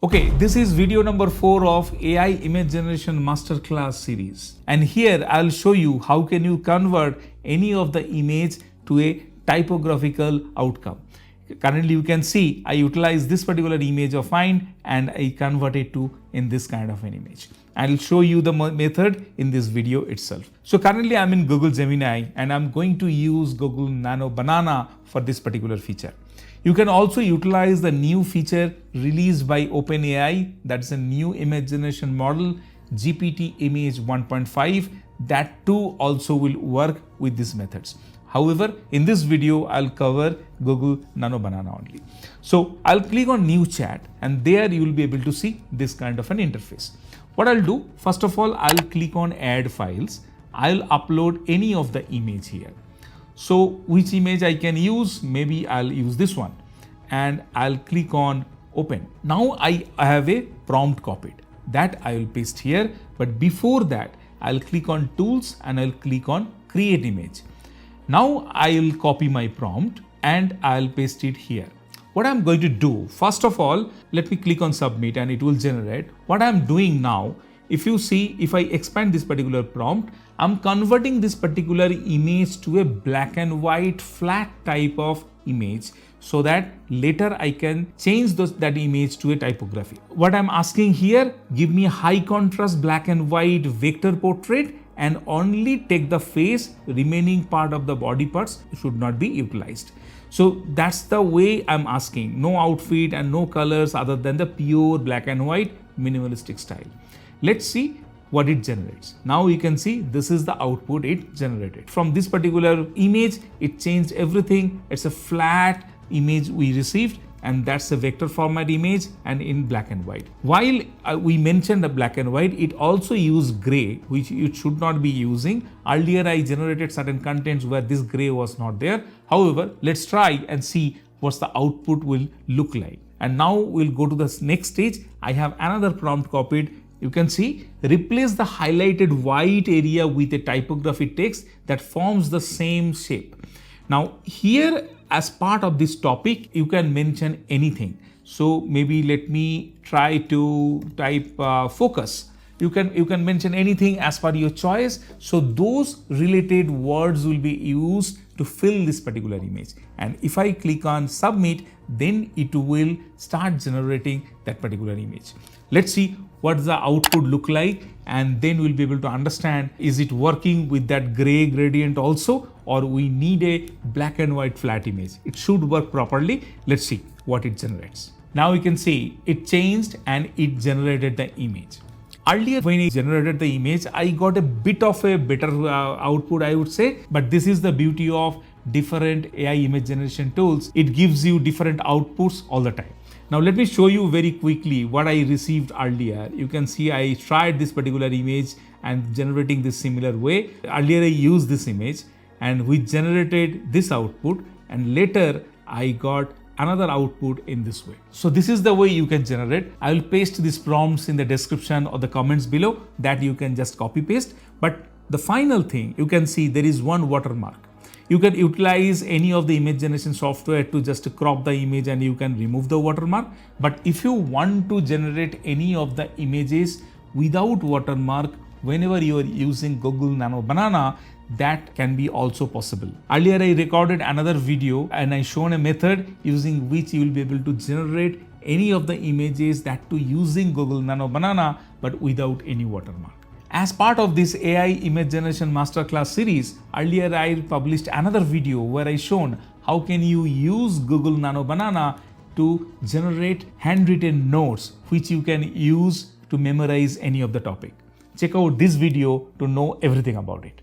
Okay, this is video number 4 of AI image generation masterclass series. And here I'll show you how can you convert any of the image to a typographical outcome. Currently you can see I utilize this particular image of mine and I convert it to in this kind of an image. I'll show you the method in this video itself. So currently I'm in Google Gemini and I'm going to use Google Nano Banana for this particular feature. You can also utilize the new feature released by OpenAI, that's a new image generation model, GPT Image 1.5, that too also will work with these methods. However, in this video, I'll cover Google Nano Banana only. So I'll click on New Chat and there you will be able to see this kind of an interface. What I'll do, first of all, I'll click on Add Files. I'll upload any of the image here. So which image I can use? Maybe I'll use this one and I'll click on Open. Now I have a prompt copied that I will paste here. But before that, I'll click on Tools and I'll click on Create Image. Now I'll copy my prompt and I'll paste it here. What I'm going to do, first of all, let me click on Submit and it will generate. What I'm doing now, if you see, if I expand this particular prompt, I'm converting this particular image to a black and white flat type of image so that later I can change that image to a typography. What I'm asking here, give me a high contrast black and white vector portrait and only take the face, remaining part of the body parts should not be utilized. So that's the way I'm asking. No outfit and no colors other than the pure black and white minimalistic style. Let's see what it generates. Now you can see this is the output it generated. From this particular image, it changed everything. It's a flat image we received and that's a vector format image and in black and white. While we mentioned the black and white, it also used gray, which it should not be using. Earlier I generated certain contents where this gray was not there. However, let's try and see what the output will look like. And now we'll go to the next stage. I have another prompt copied. You can see, replace the highlighted white area with a typography text that forms the same shape. Now here, as part of this topic, you can mention anything. So maybe let me try to type focus. You can mention anything as per your choice. So those related words will be used to fill this particular image. And if I click on Submit, then it will start generating that particular image. Let's see what the output look like and then we'll be able to understand, is it working with that gray gradient also or we need a black and white flat image. It should work properly. Let's see what it generates. Now you can see it changed and it generated the image. Earlier when it generated the image, I got a bit of a better output, I would say, but this is the beauty of different AI image generation tools. It gives you different outputs all the time. Now let me show you very quickly what I received earlier. You can see I tried this particular image and generating this similar way. Earlier I used this image and we generated this output and later I got another output in this way. So this is the way you can generate. I will paste these prompts in the description or the comments below that you can just copy paste. But the final thing, you can see there is one watermark. You can utilize any of the image generation software to just crop the image and you can remove the watermark. But if you want to generate any of the images without watermark, whenever you are using Google Nano Banana, that can be also possible. Earlier I recorded another video and I shown a method using which you will be able to generate any of the images that too using Google Nano Banana but without any watermark. As part of this AI image generation masterclass series, earlier I published another video where I shown how can you use Google Nano Banana to generate handwritten notes which you can use to memorize any of the topic. Check out this video to know everything about it.